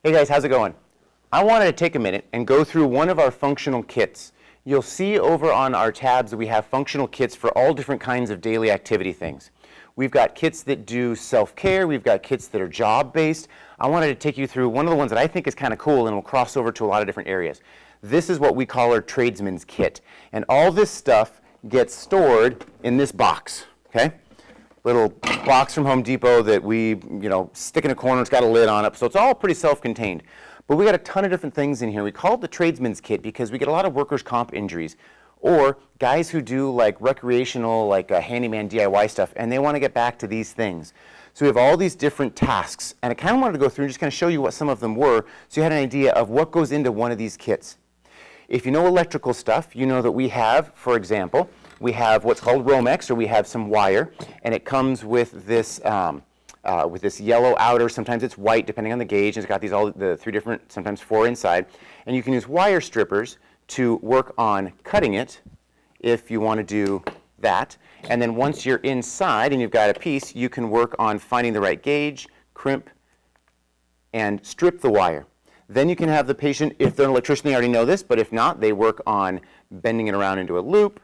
Hey guys, how's it going? I wanted to take a minute and go through one of our functional kits. You'll see over on our tabs that we have functional kits for all different kinds of daily activity things. We've got kits that do self-care, we've got kits that are job-based. I wanted to take you through one of the ones that I think is kind of cool and will cross over to a lot of different areas. This is what we call our Tradesman's kit. And all this stuff gets stored in this box, okay? Little box from Home Depot that we, stick in a corner. It's got a lid on it, so it's all pretty self-contained. But we got a ton of different things in here. We call it the Tradesman's kit because we get a lot of workers' comp injuries, or guys who do like recreational, like handyman DIY stuff, and they want to get back to these things. So we have all these different tasks, and I kind of wanted to go through and just kind of show you what some of them were, so you had an idea of what goes into one of these kits. If you know electrical stuff, you know that we have, for example, we have what's called Romex, or we have some wire, and it comes with this yellow outer. Sometimes it's white, depending on the gauge. And it's got these all the three different, sometimes four inside, and you can use wire strippers to work on cutting it if you want to do that. And then once you're inside and you've got a piece, you can work on finding the right gauge, crimp, and strip the wire. Then you can have the patient, if they're an electrician, they already know this, but if not, they work on bending it around into a loop.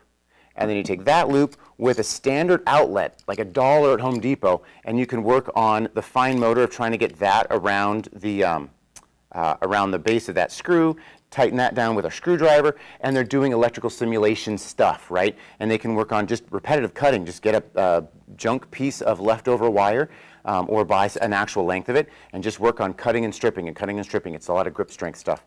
And then you take that loop with a standard outlet, like $1 at Home Depot, and you can work on the fine motor of trying to get that around the base of that screw, tighten that down with a screwdriver, and they're doing electrical simulation stuff, right? And they can work on just repetitive cutting, just get a junk piece of leftover wire or buy an actual length of it, and just work on cutting and stripping and cutting and stripping. It's a lot of grip strength stuff.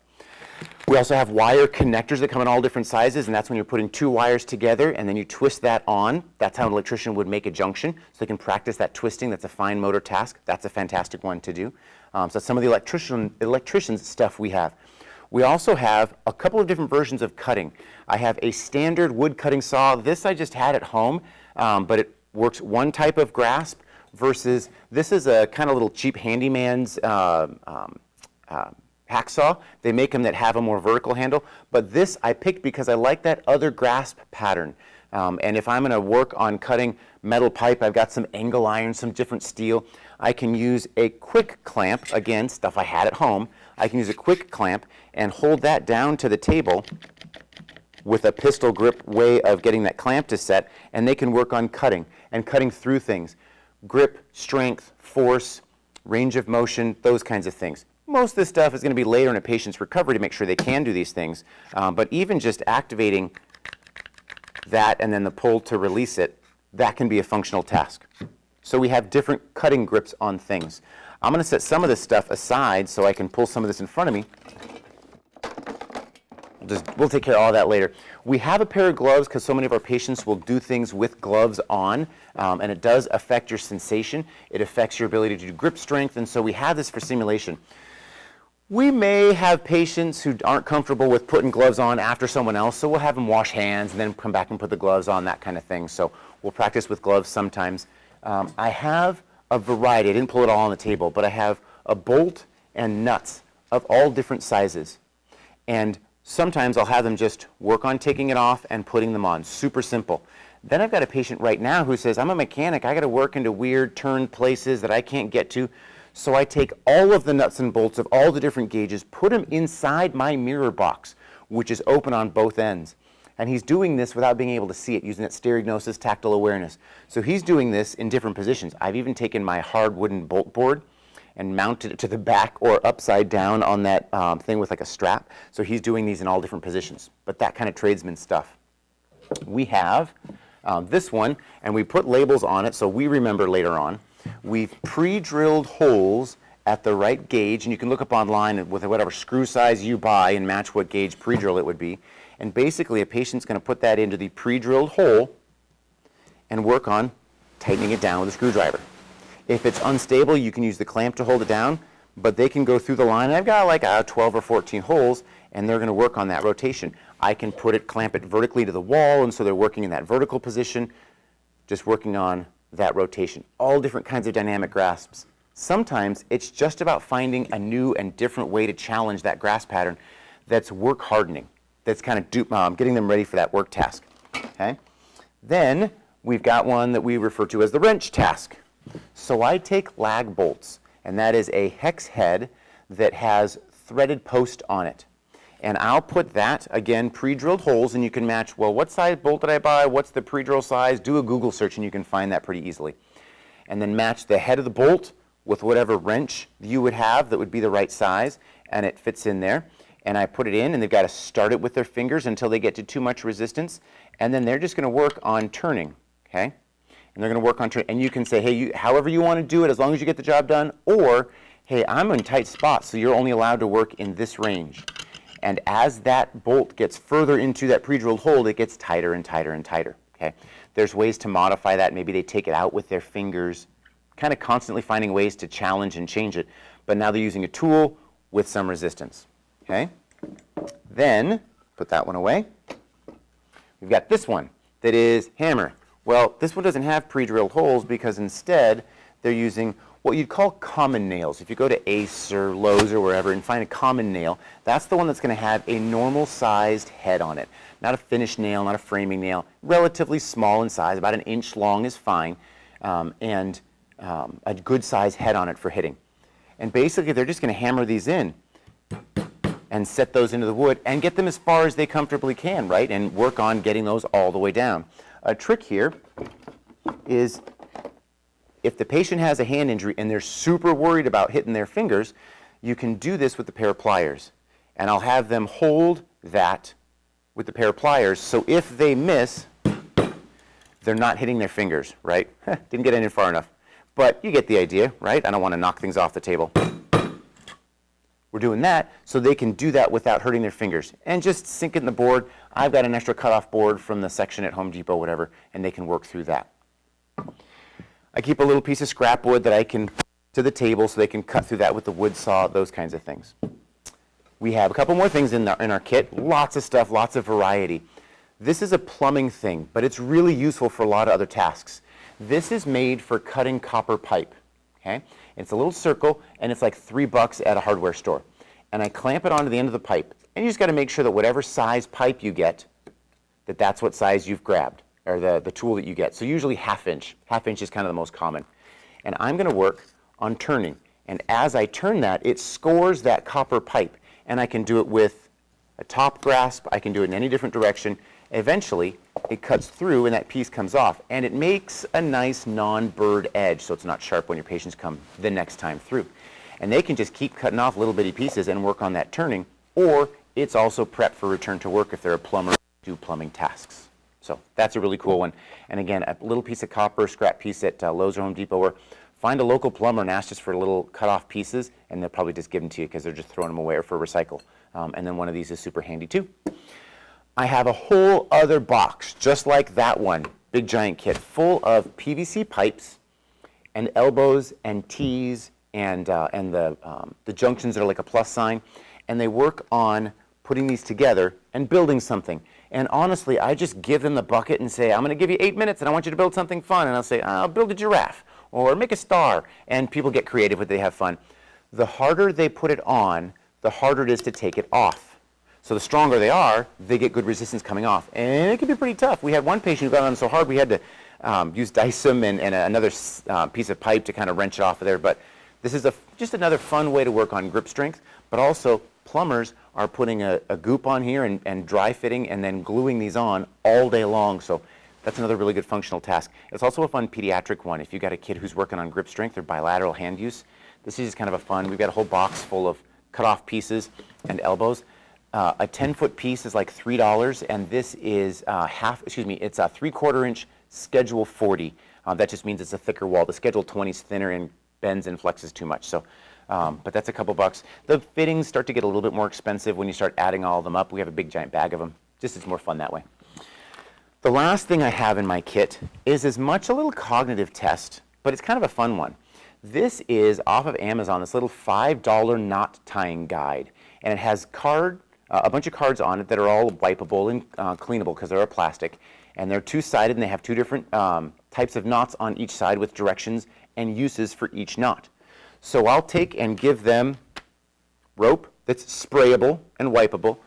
We also have wire connectors that come in all different sizes, and that's when you're putting two wires together and then you twist that on. That's how an electrician would make a junction, so they can practice that twisting. That's a fine motor task. That's a fantastic one to do. So some of the electrician's stuff we have. We also have a couple of different versions of cutting. I have a standard wood cutting saw. This I just had at home, but it works one type of grasp versus this is a kind of little cheap handyman's hacksaw. They make them that have a more vertical handle, but this I picked because I like that other grasp pattern. And if I'm going to work on cutting metal pipe, I've got some angle iron, some different steel. I can use a quick clamp, again, stuff I had at home. I can use a quick clamp and hold that down to the table with a pistol grip way of getting that clamp to set, and they can work on cutting and cutting through things. Grip, strength, force, range of motion, those kinds of things. Most of this stuff is going to be later in a patient's recovery to make sure they can do these things, but even just activating that and then the pull to release it, that can be a functional task. So we have different cutting grips on things. I'm going to set some of this stuff aside so I can pull some of this in front of me. We'll take care of all that later. We have a pair of gloves because so many of our patients will do things with gloves on, and it does affect your sensation. It affects your ability to do grip strength, and so we have this for simulation. We may have patients who aren't comfortable with putting gloves on after someone else, so we'll have them wash hands and then come back and put the gloves on, that kind of thing. So we'll practice with gloves sometimes. I have a variety. I didn't pull it all on the table, but I have a bolt and nuts of all different sizes. And sometimes I'll have them just work on taking it off and putting them on. Super simple. Then I've got a patient right now who says, I'm a mechanic. I got to work into weird turned places that I can't get to. So I take all of the nuts and bolts of all the different gauges, put them inside my mirror box, which is open on both ends. And he's doing this without being able to see it, using that stereognosis, tactile awareness. So he's doing this in different positions. I've even taken my hard wooden bolt board and mounted it to the back or upside down on that thing with like a strap. So he's doing these in all different positions, but that kind of tradesman stuff. We have this one, and we put labels on it so we remember later on. We've pre-drilled holes at the right gauge, and you can look up online with whatever screw size you buy and match what gauge pre-drill it would be. And basically a patient's going to put that into the pre-drilled hole and work on tightening it down with a screwdriver. If it's unstable, you can use the clamp to hold it down, but they can go through the line. I've got like 12 or 14 holes, and they're going to work on that rotation. I can clamp it vertically to the wall, and so they're working in that vertical position, just working on that rotation. All different kinds of dynamic grasps. Sometimes it's just about finding a new and different way to challenge that grasp pattern that's work hardening, that's kind of getting them ready for that work task. Okay? Then we've got one that we refer to as the wrench task. So I take lag bolts, and that is a hex head that has threaded post on it. And I'll put that, again, pre-drilled holes, and you can match, well, what size bolt did I buy? What's the pre-drill size? Do a Google search, and you can find that pretty easily. And then match the head of the bolt with whatever wrench you would have that would be the right size, and it fits in there. And I put it in, and they've got to start it with their fingers until they get to too much resistance, and then they're just going to work on turning, okay? And they're going to work on turning. And you can say, hey, however you want to do it, as long as you get the job done, or, hey, I'm in tight spots, so you're only allowed to work in this range. And as that bolt gets further into that pre-drilled hole, it gets tighter and tighter and tighter, okay? There's ways to modify that. Maybe they take it out with their fingers, kind of constantly finding ways to challenge and change it. But now they're using a tool with some resistance, okay? Then, put that one away. We've got this one that is hammer. Well, this one doesn't have pre-drilled holes because instead they're using what you'd call common nails. If you go to Ace or Lowe's or wherever and find a common nail, that's the one that's going to have a normal-sized head on it. Not a finished nail, not a framing nail. Relatively small in size, about 1 inch long is fine, and a good-sized head on it for hitting. And basically, they're just going to hammer these in and set those into the wood and get them as far as they comfortably can, right? And work on getting those all the way down. A trick here is if the patient has a hand injury and they're super worried about hitting their fingers, you can do this with a pair of pliers. And I'll have them hold that with the pair of pliers, so if they miss, they're not hitting their fingers, right? Didn't get in far enough. But you get the idea, right? I don't want to knock things off the table. We're doing that so they can do that without hurting their fingers. And just sink it in the board. I've got an extra cutoff board from the section at Home Depot, whatever, and they can work through that. I keep a little piece of scrap wood that I can put to the table so they can cut through that with the wood saw, those kinds of things. We have a couple more things in our kit. Lots of stuff, lots of variety. This is a plumbing thing, but it's really useful for a lot of other tasks. This is made for cutting copper pipe, okay? It's a little circle, and it's like $3 at a hardware store. And I clamp it onto the end of the pipe. And you just got to make sure that whatever size pipe you get, that's what size you've grabbed, or the tool that you get. So usually 1/2 inch. 1/2 inch is kind of the most common. And I'm going to work on turning. And as I turn that, it scores that copper pipe. And I can do it with a top grasp. I can do it in any different direction. Eventually, it cuts through and that piece comes off. And it makes a nice non-burred edge so it's not sharp when your patients come the next time through. And they can just keep cutting off little bitty pieces and work on that turning. Or it's also prepped for return to work if they're a plumber do plumbing tasks. So that's a really cool one. And again, a little piece of copper, scrap piece at Lowe's or Home Depot, or find a local plumber and ask just for little cut-off pieces, and they'll probably just give them to you because they're just throwing them away or for recycle. And then one of these is super handy too. I have a whole other box, just like that one, big giant kit, full of PVC pipes and elbows and T's and the junctions that are like a plus sign, and they work on putting these together and building something. And honestly, I just give them the bucket and say, I'm going to give you 8 minutes and I want you to build something fun. And I'll say, I'll build a giraffe or make a star. And people get creative when they have fun. The harder they put it on, the harder it is to take it off. So the stronger they are, they get good resistance coming off. And it can be pretty tough. We had one patient who got on so hard we had to use Dysum and another piece of pipe to kind of wrench it off of there. But this is just another fun way to work on grip strength. But also, plumbers are putting a goop on here and dry fitting and then gluing these on all day long. So that's another really good functional task. It's also a fun pediatric one. If you've got a kid who's working on grip strength or bilateral hand use, this is just kind of a fun. We've got a whole box full of cut-off pieces and elbows. A 10-foot piece is like $3, and this is it's a 3/4 inch Schedule 40. That just means it's a thicker wall. The Schedule 20 is thinner and bends and flexes too much. So, but that's a couple bucks. The fittings start to get a little bit more expensive when you start adding all of them up. We have a big giant bag of them. Just it's more fun that way. The last thing I have in my kit is as much a little cognitive test, but it's kind of a fun one. This is off of Amazon, this little $5 knot tying guide. And it has a bunch of cards on it that are all wipeable and cleanable because they're a plastic. And they're two-sided and they have two different types of knots on each side with directions and uses for each knot. So I'll take and give them rope that's sprayable and wipeable,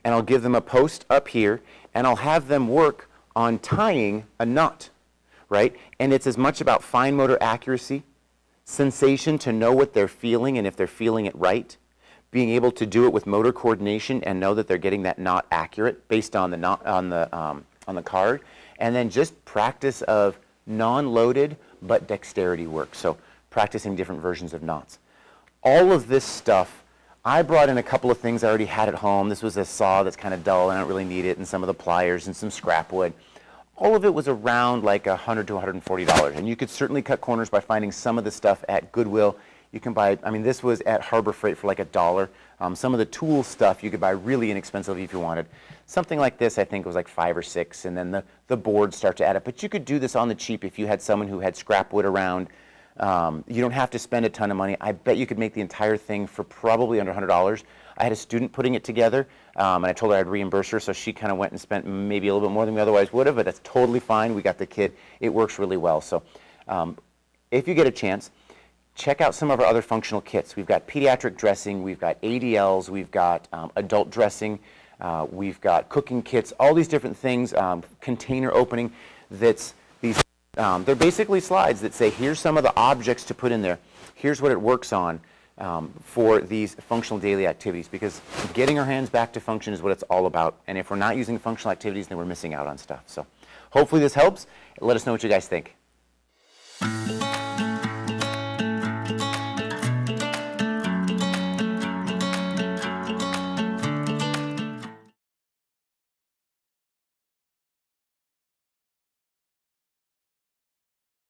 and I'll give them a post up here, and I'll have them work on tying a knot, right? And it's as much about fine motor accuracy, sensation to know what they're feeling and if they're feeling it right, being able to do it with motor coordination and know that they're getting that knot accurate based on the knot on the card, and then just practice of non-loaded but dexterity work. So practicing different versions of knots. All of this stuff, I brought in a couple of things I already had at home. This was a saw that's kind of dull and I don't really need it, and some of the pliers and some scrap wood. All of it was around like $100 to $140, and you could certainly cut corners by finding some of the stuff at Goodwill. You can buy, I mean, this was at Harbor Freight for like $1. Some of the tool stuff you could buy really inexpensively if you wanted. Something like this I think was like $5 or $6, and then the boards start to add up. But you could do this on the cheap if you had someone who had scrap wood around. You don't have to spend a ton of money. I bet you could make the entire thing for probably under $100. I had a student putting it together, and I told her I'd reimburse her, so she kind of went and spent maybe a little bit more than we otherwise would have, but that's totally fine. We got the kit. It works really well. So if you get a chance, check out some of our other functional kits. We've got pediatric dressing, we've got ADLs, we've got adult dressing, we've got cooking kits, all these different things, container opening. That's these. They're basically slides that say, here's some of the objects to put in there. Here's what it works on for these functional daily activities, because getting our hands back to function is what it's all about. And if we're not using functional activities, then we're missing out on stuff. So hopefully this helps. Let us know what you guys think.